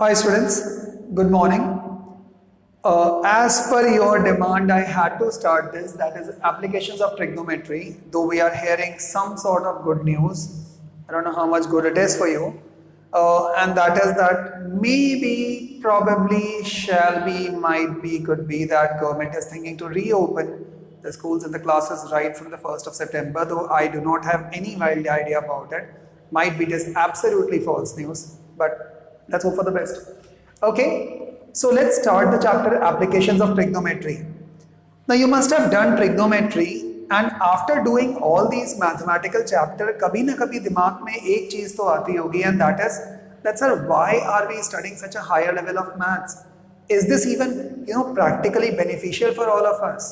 Hi students, good morning. As per your demand, I had to start this, that is applications of trigonometry, though we are hearing some sort of good news. I don't know how much good it is for you. And that is that maybe, probably, shall be, might be, could be that government is thinking to reopen the schools and the classes right from the 1st of September, though I do not have any wild idea about it. Might be just absolutely false news, but let's hope for the best. Okay, so let's start the chapter applications of trigonometry. Now you must have done trigonometry, and after doing all these mathematical chapter, कभी ना कभी दिमाग में एक चीज तो आती होगी, and that sir, why are we studying such a higher level of maths? Is this even practically beneficial for all of us?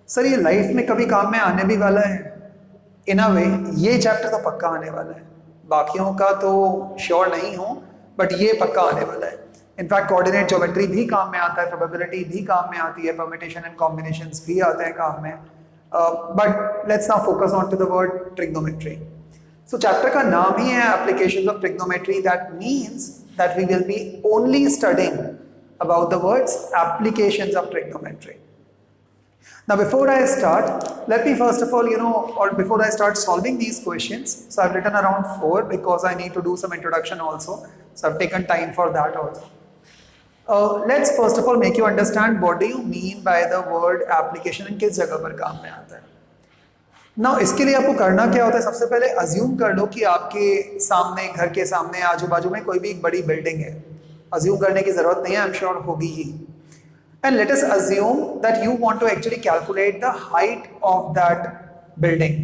Sir ये लाइफ में कभी काम में आने भी वाला है? इन अ वे ये चैप्टर तो पक्का आने वाला है, बाकियों का तो श्योर नहीं हूं, बट ये पक्का आने वाला है. इनफैक्ट कोऑर्डिनेट ज्योमेट्री भी काम में आता है, प्रोबेबिलिटी भी काम में आती है, परम्यूटेशन एंड कॉम्बिनेशंस भी आते हैं काम में. But let's now focus on to the word trigonometry. So chapter का नाम ही है applications of trigonometry. That means that we will be only studying about the words applications of trigonometry. Now before I start, let me first of all, or before I start solving these questions, so I've written around 4 because I need to do some introduction also. So I've taken time for that also. Let's first of all make you understand what do you mean by the word application and किस जगह पर काम में आता है. Now इसके लिए आपको करना क्या होता है, सबसे पहले assume कर लो कि आपके सामने, घर के सामने, आजू बाजू में कोई भी एक बड़ी बिल्डिंग है. Assume करने की जरूरत नहीं है, I'm sure होगी ही. And let us assume that you want to actually calculate the height of that building.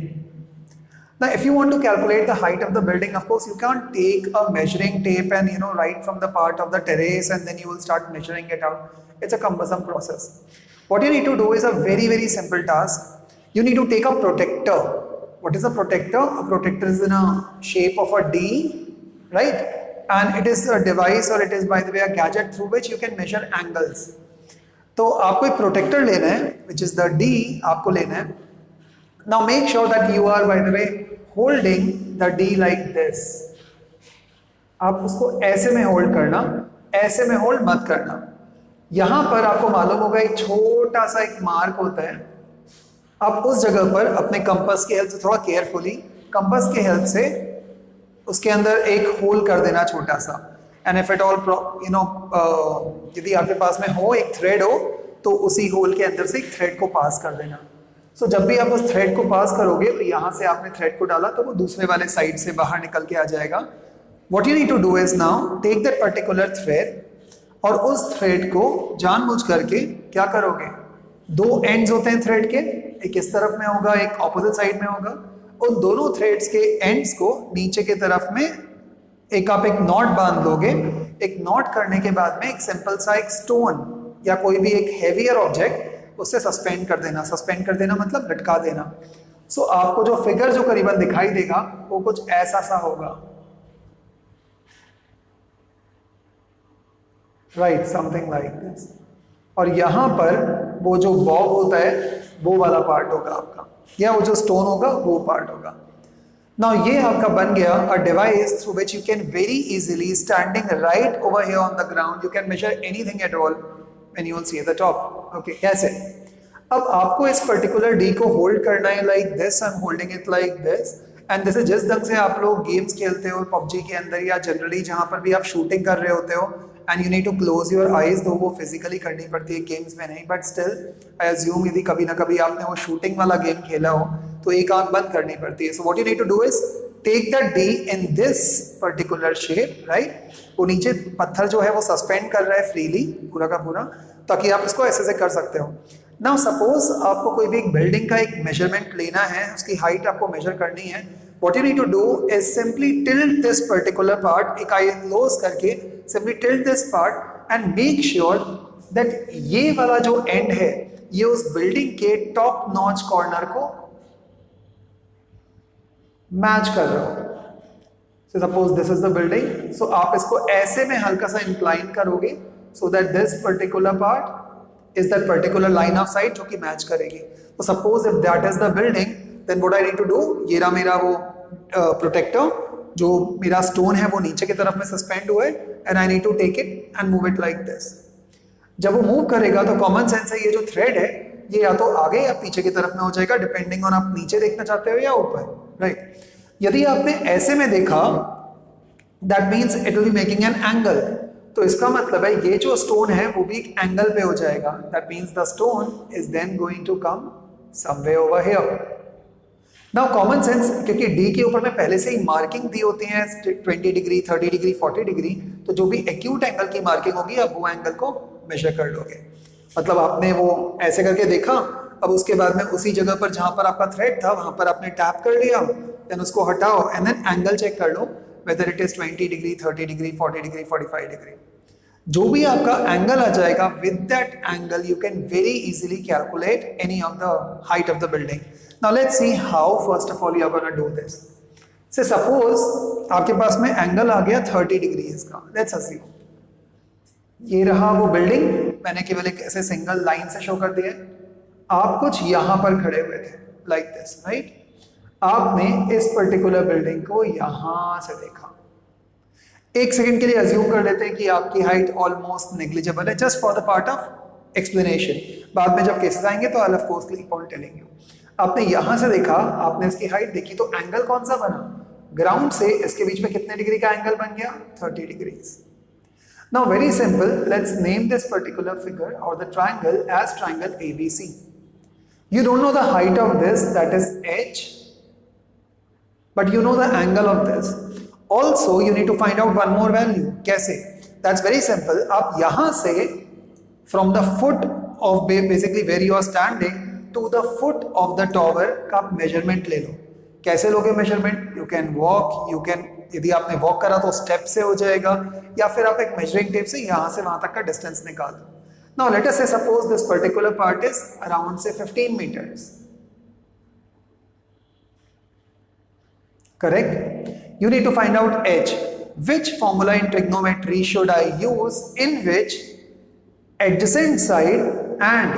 Now, if you want to calculate the height of the building, of course, you can't take a measuring tape and right from the part of the terrace and then you will start measuring it out. It's a cumbersome process. What you need to do is a very, very simple task. You need to take a protector. What is a protector? A protector is in a shape of a D, right? And it is a device, or it is, by the way, a gadget through which you can measure angles. तो आपको एक protector लेना है, which is the D, आपको लेना है. Now make sure that you are, by the way, holding the D like this. आप उसको ऐसे में होल्ड करना, ऐसे में होल्ड मत करना. यहां पर आपको मालूम होगा एक छोटा सा एक मार्क होता है. आप उस जगह पर अपने कंपास की हेल्प से, थोड़ा केयरफुली कंपास की हेल्प से उसके अंदर एक होल कर देना छोटा सा. एंड इफ एट ऑल यदि आपके पास में हो एक थ्रेड हो, तो उसी होल के अंदर से एक थ्रेड को पास कर देना. सो जब भी आप उस थ्रेड को पास करोगे, तो यहाँ से आपने थ्रेड को डाला तो वो दूसरे वाले साइड से बाहर निकल के आ जाएगा. What you need to do is now take that particular thread, और उस थ्रेड को जानबूझ करके क्या करोगे, दो एंड्स होते हैं थ्रेड के, एक इस तरफ में होगा, एक ऑपोजिट साइड में होगा. उन दोनों थ्रेड्स के एंड्स को नीचे के तरफ में एक आप एक नॉट बांध दोगे. एक नॉट करने के बाद में एक सिंपल सा एक स्टोन या कोई भी एक हेवियर ऑब्जेक्ट उससे सस्पेंड कर देना. सस्पेंड कर देना मतलब लटका देना. सो आपको जो फिगर जो करीबन दिखाई देगा वो कुछ ऐसा सा होगा, राइट, समथिंग लाइक दिस. और यहां पर वो जो बॉब होता है वो वाला पार्ट होगा आपका, या वो जो स्टोन होगा वो पार्ट होगा. Now ये आपका बन गया a device through which you can very easily, standing right over here on the ground, you can measure anything at all when you will see at the top. Okay, कैसे? अब आपको इस particular D को hold करना है like this. I'm holding it like this. And this is जिस ढंग से आप लोग गेम्स खेलते हो PUBG के अंदर या जनरली जहाँ पर भी आप शूटिंग कर रहे होते हो, and you need to close your eyes, तो वो फिजिकली करनी पड़ती है, गेम्स में नहीं. बट स्टिल आई अज्यूम यदि कभी ना कभी आपने वो शूटिंग वाला गेम खेला हो तो एक आंख बंद करनी पड़ती है. So what you need to do is take that D in this particular shape, right. वो नीचे पत्थर जो है वो सस्पेंड कर रहा है फ्रीली पूरा का पूरा, ताकि आप इसको ऐसे से कर सकते हो. नाउ सपोज आपको कोई भी एक बिल्डिंग का एक मेजरमेंट लेना है, उसकी हाइट आपको मेजर करनी है. What you need to do is simply tilt this particular part, एक आई क्लोज करके simply tilt this part and make sure that ये वाला जो एंड है ये उस बिल्डिंग के टॉप नॉच कॉर्नर को मैच कर रहा हो. So suppose this is the building, so आप इसको ऐसे में हल्का सा इंक्लाइन करोगे so that this particular part is that particular line of sight जो कि मैच करेगी. So suppose if that is the building, then what I need to do, ये रहा मेरा वो प्रोटेक्टर, जो मेरा स्टोन है वो नीचे की तरफ में सस्पेंड हुआ है, and I need to take it and move it like this. जब वो मूव करेगा तो कॉमन सेंस है ये जो थ्रेड है ये या तो आगे या पीछे की तरफ में हो जाएगा, डिपेंडिंग ऑन आप नीचे देखना चाहते हो या ऊपर, राइट। यदि आपने ऐसे में देखा that means it will be making an angle, तो इसका मतलब है ये जो स्टोन है वो भी एक एंगल पे हो जाएगा, that means the stone is then going to come somewhere over here. Now common sense, क्योंकि डी के ऊपर में पहले से ही मार्किंग दी होती है 20 डिग्री 30 डिग्री 40 डिग्री, तो जो भी एक्यूट एंगल की मार्किंग होगी आप वो एंगल को मेजर कर लोगे। मतलब आपने वो ऐसे करके देखा, अब उसके बाद में उसी जगह पर जहां पर आपका थ्रेड था वहां पर आपने टैप कर लिया, देन उसको हटाओ एंड देन एंगल चेक कर लो whether it is 20 degree 30 degree 40 degree 45 degree. जो भी आपका एंगल आ जाएगा with that angle you can very easily calculate any of the height of the building. Now let's see how first of all you are gonna do this. Say suppose आपके पास में angle आ गया 30 degrees का, let's assume ये रहा वो building, मैंने केवल एक ऐसे सिंगल लाइन से शो कर दिया। आप कुछ यहां पर खड़े हुए थे लाइक दिस, राइट। आपने इस पर्टिकुलर बिल्डिंग को यहां से देखा। एक सेकंड के लिए अज्यूम कर लेते हैं कि आपकी हाइट ऑलमोस्ट नेग्लिजिबल है, just for the part of explanation. बाद में जब केसेस आएंगे तो I will of course keep on telling you. आपने यहां से देखा, आपने इसकी हाइट देखी, तो एंगल कौन सा बना? ग्राउंड से इसके बीच में कितने डिग्री का एंगल बन गया? 30 degrees. Now very simple, let's name this particular figure or the triangle as triangle ABC. You don't know the height of this, that is h, but you know the angle of this. Also you need to find out one more value. कैसे? That's very simple. आप यहाँ से from the foot of basically where you are standing to the foot of the tower का measurement ले लो। कैसे लोगे measurement? You can walk, you can, यदि आपने वॉक करा तो स्टेप से हो जाएगा, या फिर आप एक मेजरिंग टेप से यहां से वहां तक का डिस्टेंस निकाल दो। Now let us say suppose this particular part is around say 15 metres, correct. You need to find out h. Which formula in trigonometry should I use in which adjacent side and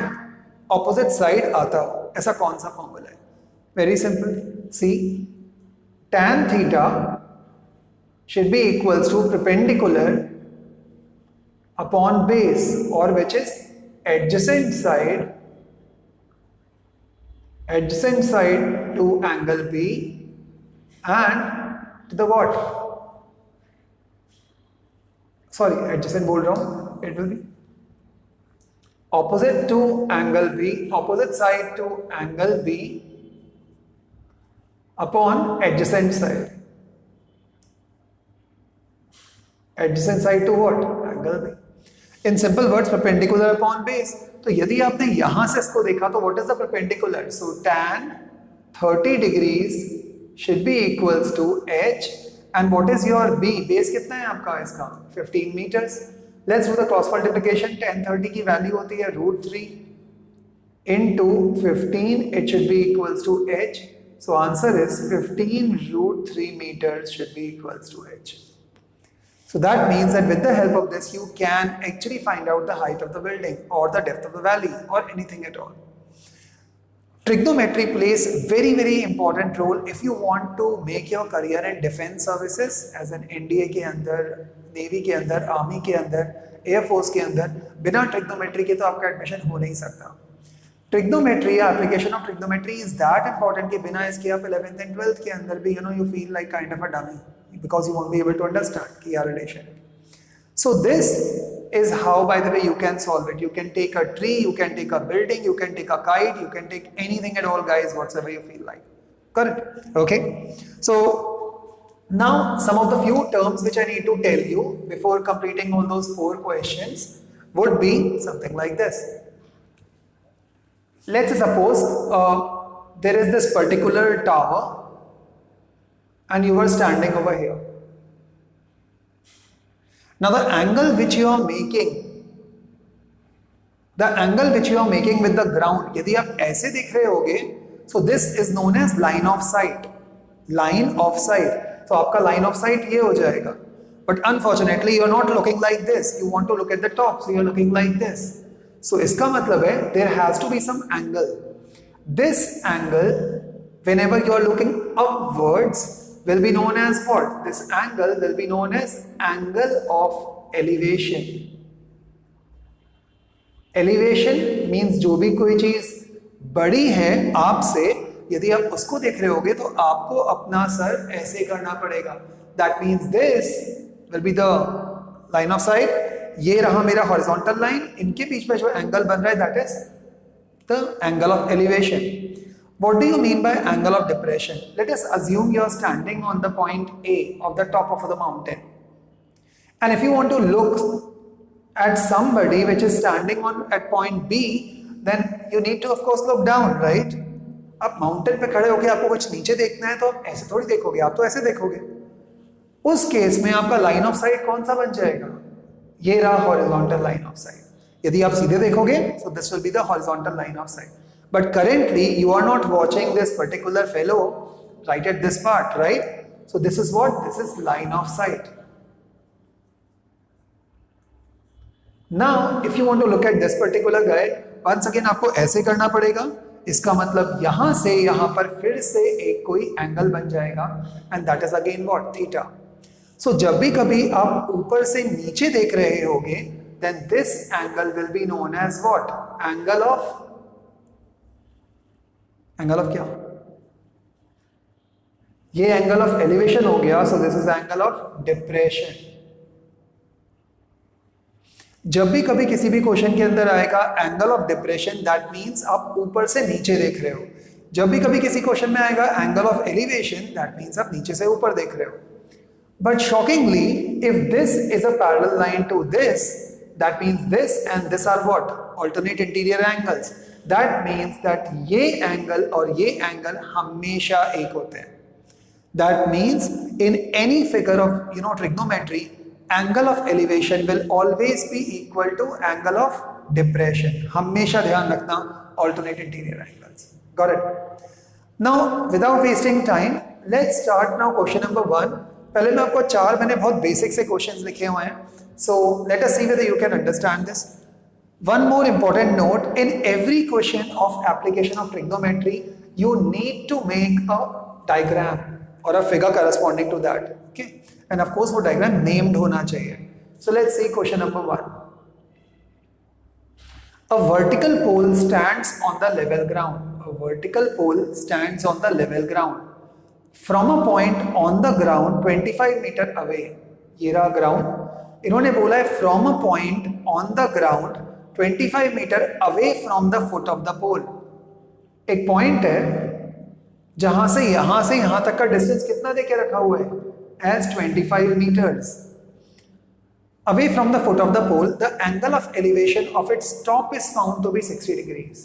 opposite side आता हो? ऐसा कौन सा formula है? Very simple. See, tan theta should be equals to perpendicular upon base, or which is adjacent side to angle B and to the what? Sorry, adjacent बोल रहा हूं, it will be opposite to angle B, opposite side to angle B upon adjacent side. Adjacent side to what? Angle B. In simple words, perpendicular upon base. तो यदि आपने यहां से इसको देखा तो what is the perpendicular? So tan 30 degrees should be equals to h, and what is your B? Base कितना है आपका इसका? 15 meters. Let's do the cross multiplication. tan 30 की वैल्यू होती है √3 into 15. It should be equals to h. So answer is 15 √3 meters should be equals to h. So that means that with the help of this you can actually find out the height of the building or the depth of the valley or anything at all. Trigonometry plays very important role if you want to make your career in defense services as an NDA के अंदर, navy के अंदर, army के अंदर, air force के अंदर। बिना trigonometry के तो आपका एडमिशन हो नहीं सकता। ट्रिग्नोमेट्री या application of trigonometry is that important कि बिना इसके आप 11th एंड 12th के अंदर भी you feel like kind of a dummy because you won't be able to understand कि यार relation. So this is how, by the way, you can solve it. You can take a tree, you can take a building, you can take a kite, you can take anything at all, guys, whatsoever you feel like. Correct? Okay. So now some of the few terms which I need to tell you before completing all those 4 questions would be something like this. Let's suppose there is this particular tower and you are standing over here. Now the angle which you are making with the ground, यदि आप ऐसे देख रहे होगे, so this is known as line of sight. Line of sight. तो आपका line of sight ये हो जाएगा. But unfortunately you are not looking like this. You want to look at the top, so you are looking like this. So इसका मतलब है there has to be some angle. This angle, whenever you are looking upwards, will be known as what? This angle will be known as angle of elevation. Elevation means जो भी कोई चीज बड़ी है आपसे, यदि आप उसको देख रहे होगे तो आपको अपना सर ऐसे करना पड़ेगा. That means this will be the line of site. ये रहा मेरा हॉरिजॉन्टल लाइन, इनके बीच में जो एंगल बन रहा है that is the angle of elevation. What do you mean by angle of depression? Let us assume you are standing on the point A of the top of the mountain. And if you want to look at somebody which is standing on at point B, then you need to of course look down, right? आप mountain पे खड़े होकर आपको कुछ नीचे देखना है तो आप ऐसे थोड़ी देखोगे, आप तो ऐसे देखोगे. उस केस में आपका लाइन ऑफ साइट कौन सा बन जाएगा? ये रहा हॉरिजॉन्टल लाइन ऑफ साइट. यदि आप सीधे देखोगे so this will be the horizontal line of sight. But currently you are not watching this particular fellow right at this part, right? So this is what? This is line of sight. Now if you want to look at this particular guy, once again आपको ऐसे करना पड़ेगा. इसका मतलब यहां से यहां पर फिर से एक कोई एंगल बन जाएगा and that is again what? Theta. So जब भी कभी आप ऊपर से नीचे देख रहे होगे then this angle will be known as what? Angle of क्या? ये एंगल ऑफ एलिवेशन हो गया. सो this is angle of depression. जब भी कभी किसी भी क्वेश्चन के अंदर आएगा angle of depression, that means आप ऊपर से नीचे देख रहे हो. जब भी कभी किसी क्वेश्चन में आएगा angle of elevation, that means आप नीचे से ऊपर देख रहे हो. But shockingly if this is a parallel line to this, that means this and this are what? Alternate interior angles. That means that ये एंगल और ये एंगल हमेशा एक होते हैं. That means in any figure of trigonometry, angle of elevation will always be equal to angle of depression. हमेशा ध्यान रखना alternate interior angles. Got it? Now without wasting time, let's start now question number 1. पहले मैं आपको 4 मैंने बहुत basic से questions लिखे हुए हैं. So let us see whether you can understand this. One more important note, in every question of application of trigonometry, you need to make a diagram or a figure corresponding to that. Okay? And of course, वो diagram named होना चाहिए. So let's see question number 1. A vertical pole stands on the level ground. A vertical pole stands on the level ground. From a point on the ground 25 meter away. ये रहा ground. इन्होंने बोला है from a point on the ground 25 metre away from the foot of the pole. एक point है जहां से यहां तक का डिस्टेंस कितना देके रखा हुआ है? As 25 metres. Away from the foot of the pole, the angle of elevation of its top is found to be 60 degrees.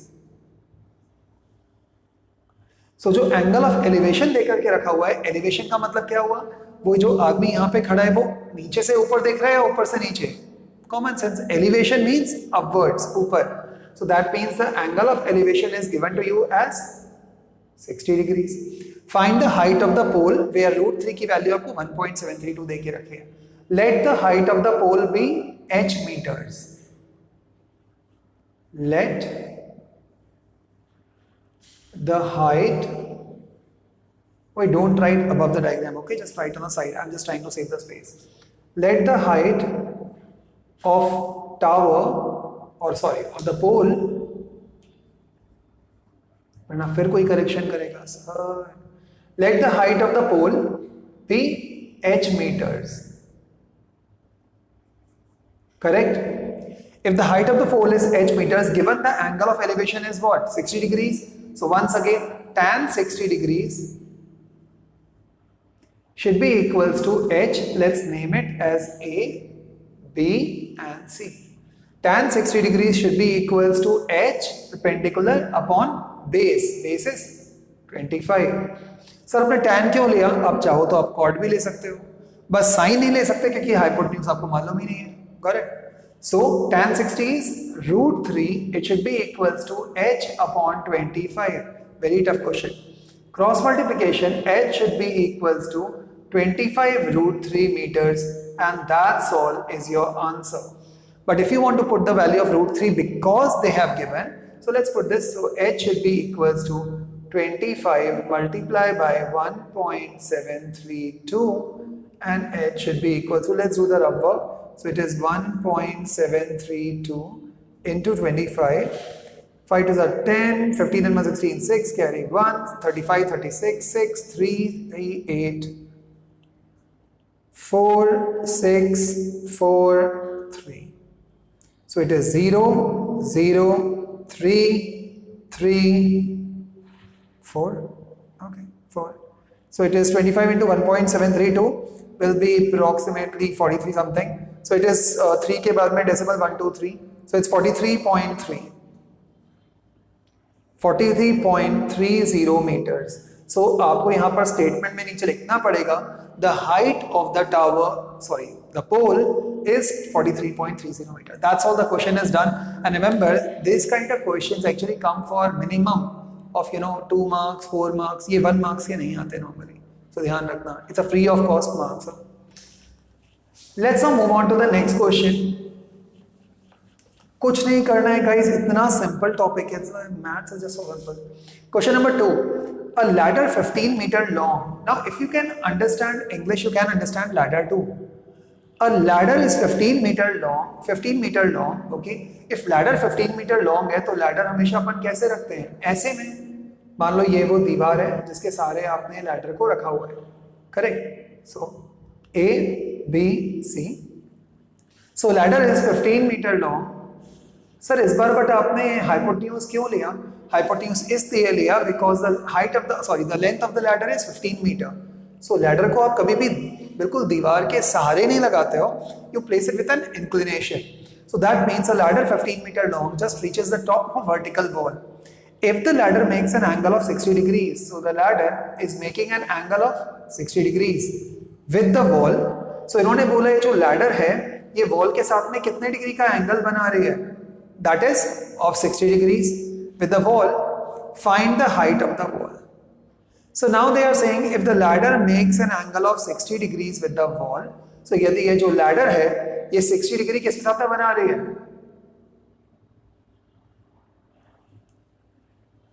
So जो एंगल ऑफ एलिवेशन देकर के रखा हुआ है, एलिवेशन का मतलब क्या हुआ? वो जो आदमी यहां पे खड़ा है वो नीचे से ऊपर देख रहा है या ऊपर से नीचे? Common sense. Elevation means upwards, ऊपर. So that means the angle of elevation is given to you as 60 degrees. Find the height of the pole where root 3 की वैल्यू आपको 1.732 दे के रखे हैं. Let the height of the pole be h meters. Let the height. Wait, don't write above the diagram. Okay, just write on the side. I'm just trying to save the space. Let the height of tower of the pole, वरना फिर कोई correction करेगा sir. Let the height of the pole be h meters. Correct? If the height of the pole is h meters, given the angle of elevation is what? 60 degrees. So once again, tan 60 degrees should be equals to h. Let's name it as A, B and C. Tan 60 degrees should be equals to h perpendicular upon base. Base is 25. Sir आपने tan क्यों लिया? आप चाहो तो आप cot भी ले सकते हो, बस sin नहीं ले सकते क्योंकि हाइपोटेन्यूज आपको मालूम ही नहीं है. Correct? So tan 60 is root 3. It should be equals to h upon 25. Very tough question. Cross multiplication, h should be equals to 25 root 3 meters. And that's all is your answer. But if you want to put the value of root 3 because they have given, so let's put this. So h should be equals to 25 multiplied by 1.732 and h should be equal to, let's do the rough work, So it is 1.732 into 25. 5 to the 10, 15 and 16, 6, carry 1, 35, 36, 6, 3, 3, 8, 4, 6, 4, 3. So it is 0, 0, 3, 3, 4. Okay, 4. So it is 25 into 1.732 will be approximately 43 something. So it is 3 के बाद में decimal 1, 2, 3. So it's 43.3. 43.30 meters. So आपको यहाँ पर statement में नीचे लिखना पड़ेगा the height of the tower, sorry, the pole is 43.30 meter. That's all the question is done. And remember, this kind of questions actually come for minimum of 2 marks, 4 marks. ये 1 marks के नहीं आते normally. So ध्यान रखना. It's a free of cost marks. Let's now move on to the next question. कुछ नहीं करना है guys, इतना simple topic है. Maths is just so simple. Question number 2. A ladder 15 meter long. Now if you can understand English, you can understand ladder too. A ladder is 15 meter long, okay? If ladder 15 meter long है तो ladder हमेशा अपन कैसे रखते हैं? ऐसे में. मान लो ये वो दीवार है जिसके सारे आपने ladder को रखा हुआ है. Correct? So A, B, C. So ladder is 15 meter long. Sir इस बार बट आपने हाइपोटेन्यूज क्यों लिया? हाइपोटेन्यूज इसलिए लिया because the length of the ladder is 15 metre. So ladder को आप कभी भी बिल्कुल दीवार के सहारे नहीं लगाते हो, you place it with an inclination. So that means a ladder 15 metre long just reaches the top of vertical wall. If the ladder makes an angle of 60 degrees, so the ladder is making an angle of 60 degrees with the wall. So इन्होंने बोला ये जो ladder है ये wall के साथ में कितने डिग्री का एंगल बना रही है? That is of 60 degrees with the wall. Find the height of the wall. So now they are saying if the ladder makes an angle of 60 degrees with the wall, so यदि ये जो ladder है ये 60 degree किसके साथ में बना रही है?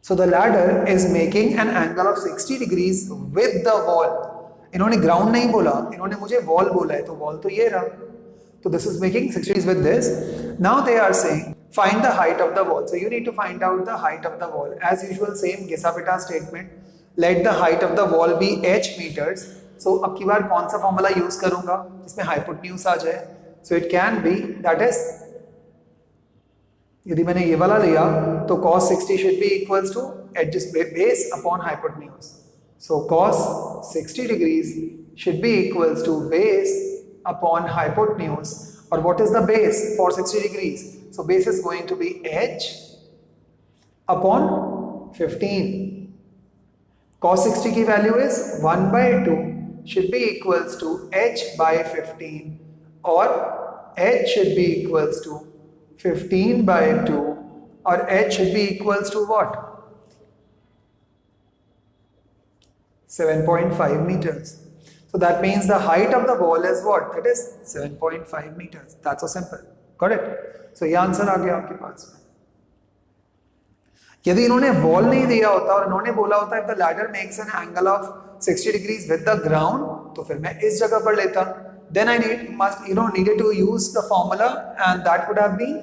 So the ladder is making an angle of 60 degrees with the wall. इन्होंने ग्राउंड नहीं बोला, इन्होंने मुझे वॉल बोला है, तो वॉल तो ये रहा. So this is making 60 degrees with this. Now they are saying find the height of the wall. So you need to find out the height of the wall. As usual, same Ghisa-Pita statement. Let the height of the wall be h meters. So अब की बार कौन सा formula use करूंगा जिसमें hypotenuse आ जाए? So it can be that is, यदि मैंने ये वाला लिया तो cos 60 should be equals to adjust base upon hypotenuse. So cos 60 degrees should be equals to base upon hypotenuse. Or what is the base for 60 degrees? So base is going to be h upon 15. Cos 60 की value is 1 by 2 should be equals to h by 15, or h should be equals to 15 by 2, or h should be equals to what? 7.5 meters. So that means the height of the wall is what? That is 7.5 meters. That's so simple. Got it? So ये answer आ गया आपके पास में. यदि इन्होंने wall नहीं दिया होता और इन्होंने बोला होता if the ladder makes an angle of 60 degrees with the ground, तो फिर मैं इस जगह पर लेता. Then I needed to use the formula, and that would have been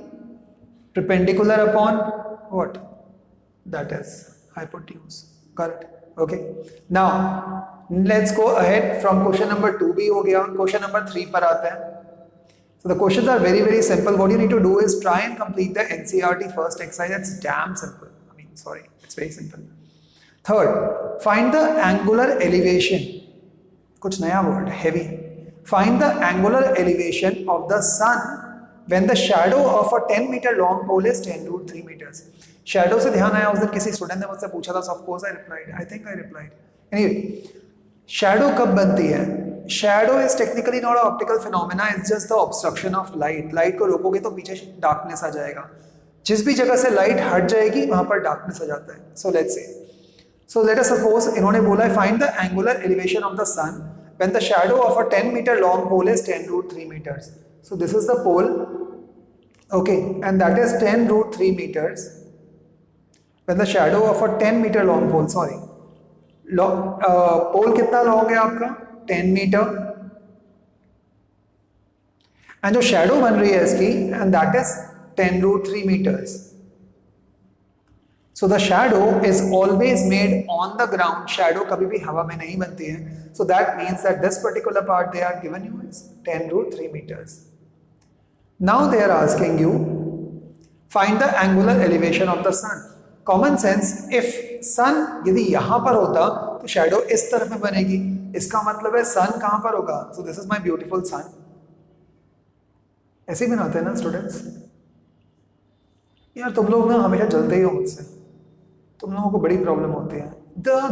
perpendicular upon what? That is hypotenuse. Correct? Okay. Now let's go ahead from question number 2 भी हो गया. Question number 3 पर आते हैं. So the questions are very very simple. What you need to do is try and complete the NCERT first exercise. It's damn simple. It's very simple. Third, find the angular elevation. कुछ नया word, heavy. Find the angular elevation of the sun when the shadow of a 10 meter long pole is 10 root 3 meters. Shadow से ध्यान आया, उस दिन किसी student ने मुझसे पूछा था, so of course I replied. I think I replied. Anyway, shadow कब बनती है? Shadow is technically not an optical phenomena. It's just the obstruction of light. Light को रोकोगे तो पीछे darkness आ जाएगा. जिस भी जगह से लाइट हट जाएगी वहां पर डार्कनेस आ जाता है. So let's say, so let us suppose इन्होंने बोला है find the angular elevation of the sun when the shadow of a 10 metre long pole is 10 root 3 metres. So this is the pole, okay, and that is 10 root 3 metres when the shadow of a 10 metre long pole, sorry, pole कितना long है आपका? 10 metre. And जो shadow बन रही है इसकी, and that is 10√3 meters. So the shadow is always made on the ground. Shadow कभी भी हवा में नहीं बनती है. So that means that this particular part they are given you is 10√3 meters. Now they are asking you find the angular elevation of the sun. Common sense, if sun यदि यहाँ पर होता तो shadow इस तरफ में बनेगी. इसका मतलब है sun कहाँ पर होगा? So this is my beautiful sun. ऐसे ही बनाते हैं ना स्टूडेंट्स. यार तुम लोग ना हमेशा जलते ही हो मुझसे. तुम लोगों को बड़ी प्रॉब्लम होती है.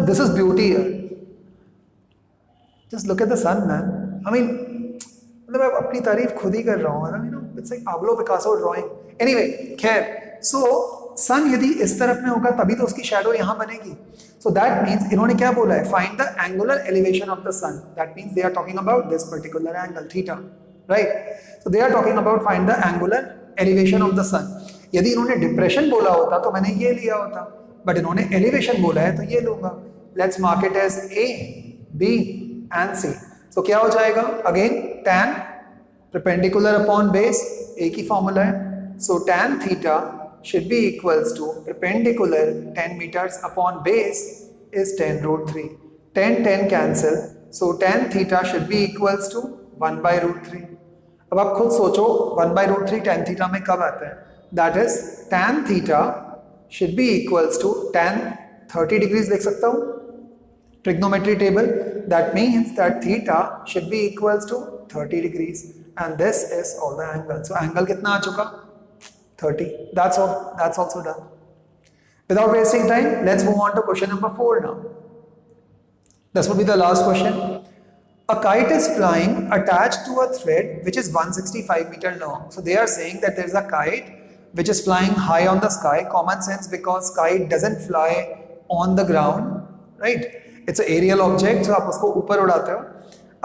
दिस इज ब्यूटी यार. Just look at the sun man. I mean मतलब मैं अपनी तारीफ खुद ही कर रहा हूँ. You know it's like Pablo Picasso drawing. Anyway खैर, सो सन यदि इस तरफ में होगा तभी तो उसकी शैडो यहाँ बनेगी. सो दैट मीन्स इन्होंने क्या बोला है? Find the angular elevation of the sun. That means they are talking about this particular angle theta, right? So they are talking about find the angular elevation of the sun. यदि इन्होंने depression बोला होता तो मैंने ये लिया होता, but इन्होंने एलिवेशन बोला है तो ये लूंगा. Let's mark it as A, B and C. So क्या हो जाएगा? Again tan perpendicular upon base, एक ही फॉर्मूला है. So tan theta should be equals to perpendicular 10 meters upon base is 10√3. 10 cancel, so tan theta should be equals to 1/√3. अब आप खुद सोचो 1/√3 tan theta में कब आता है? That is tan theta should be equals to tan 30 degrees. लिख सकता हूँ trigonometry table. That means that theta should be equals to 30 degrees and this is all the angle. So angle कितना आ चुका? 30. That's all. That's also done. Without wasting time, let's move on to question number 4 now. This will be the last question. A kite is flying attached to a thread which is 165 meters long. So they are saying that there is a kite which is flying high on the sky. Common sense, because kite doesn't fly on the ground, right? It's an aerial object, so आप उसको ऊपर उड़ाते हो.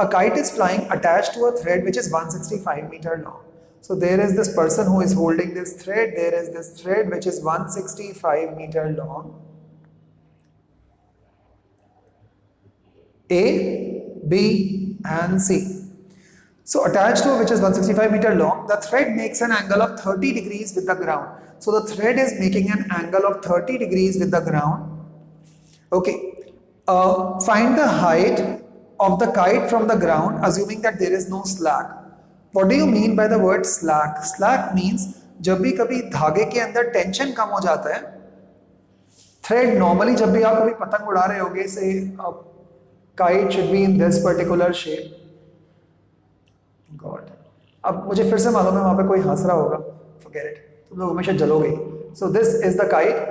A kite is flying attached to a thread which is 165 meters long. So there is this person who is holding this thread. There is this thread which is 165 meters long. A, B and C. So attached to which is 165 meters long, the thread makes an angle of 30 degrees with the ground. So the thread is making an angle of 30 degrees with the ground. Okay. Find the height of the kite from the ground, assuming that there is no slack. What do you mean by the word slack? Slack means जब भी कभी धागे के अंदर tension कम हो जाता है. Thread normally जब भी आप कभी पतंग उड़ा रहे होगे, से kite should be in this particular shape. God, अब मुझे फिर से मालूम है वहां पे कोई हंस रहा होगा. Forget it. तुम लोग हमेशा जलोगे. So this is the kite.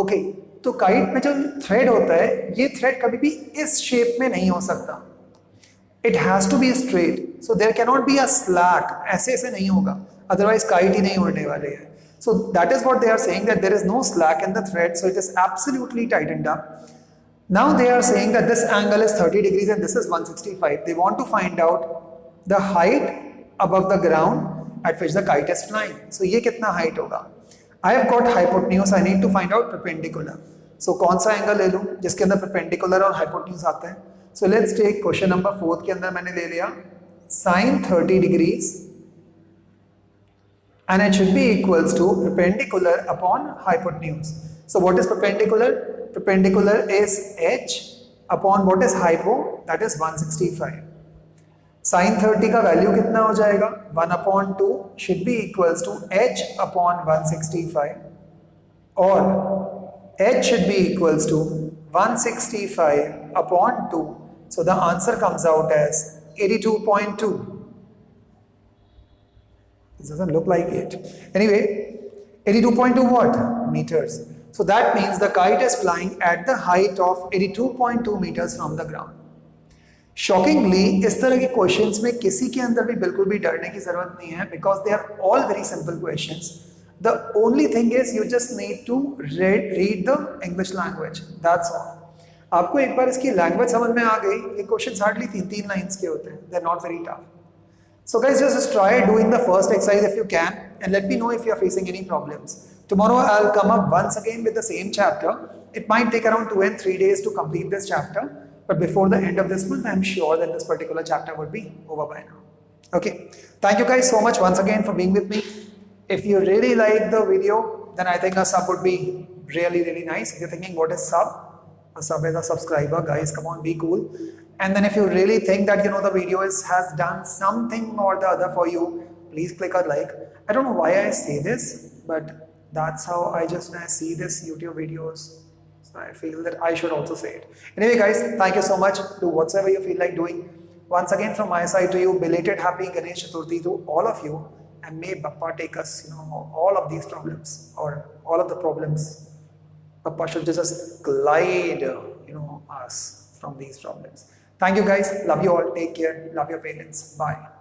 Okay. तो काइट में जो थ्रेड होता है, ये थ्रेड कभी भी इस शेप में नहीं हो सकता. It has to be straight. So there cannot be a slack. ऐसे ऐसे नहीं होगा. Otherwise काइट ही नहीं उड़ने वाले हैं. So that is what they are saying, that there is no slack in the thread. So it is absolutely tightened up. Now they are saying that this angle is 30 degrees and this is 165. They want to find out the height above the ground at which the kite is flying. So ये कितना height होगा? I have got hypotenuse. I need to find out perpendicular. So कौन सा angle ले लूँ जिसके अंदर perpendicular और hypotenuse आते हैं? So let's take question number 4 के अंदर मैंने ले लिया sin 30 degrees and it should be equals to perpendicular upon hypotenuse. So what is perpendicular? Perpendicular is h upon what is hypo, that is 165. Sin 30 का value कितना हो जाएगा? 1/2 should be equals to h upon 165 और h should be equals to 165 upon 2. So the answer comes out as 82.2. This doesn't look like it. Anyway, 82.2 what? Meters. So that means the kite is flying at the height of 82.2 meters from the ground. Shockingly, इस तरह के questions में किसी के अंदर भी बिल्कुल भी डरने की जरूरत नहीं है, because they are all very simple questions. The only thing is you just need to read the English language. That's all. आपको एक बार इसकी लैंग्वेज समझ में आ गई, ये क्वेश्चन हार्डली 3 लाइंस के होते हैं. They're not very tough. So guys, just try doing the first exercise if you can and let me know if you are facing any problems. Tomorrow I'll come up once again with the same chapter. It might take around 2 and 3 days to complete this chapter, but before the end of this month, I'm sure that this particular chapter would be over by now. Okay, thank you guys so much once again for being with me. If you really like the video, then I think a sub would be really nice. If you're thinking what is sub, a sub is a subscriber, guys, come on, be cool. And then if you really think that the video has done something or the other for you, please click a like. I don't know why I say this, but that's how when I see this YouTube videos, so I feel that I should also say it. Anyway, guys, thank you so much. Do whatsoever you feel like doing. Once again, from my side to you, belated happy Ganesh Chaturthi to all of you, and may Bappa take us, all of these problems or all of the problems. Bappa should just glide, us from these problems. Thank you, guys. Love you all. Take care. Love your parents. Bye.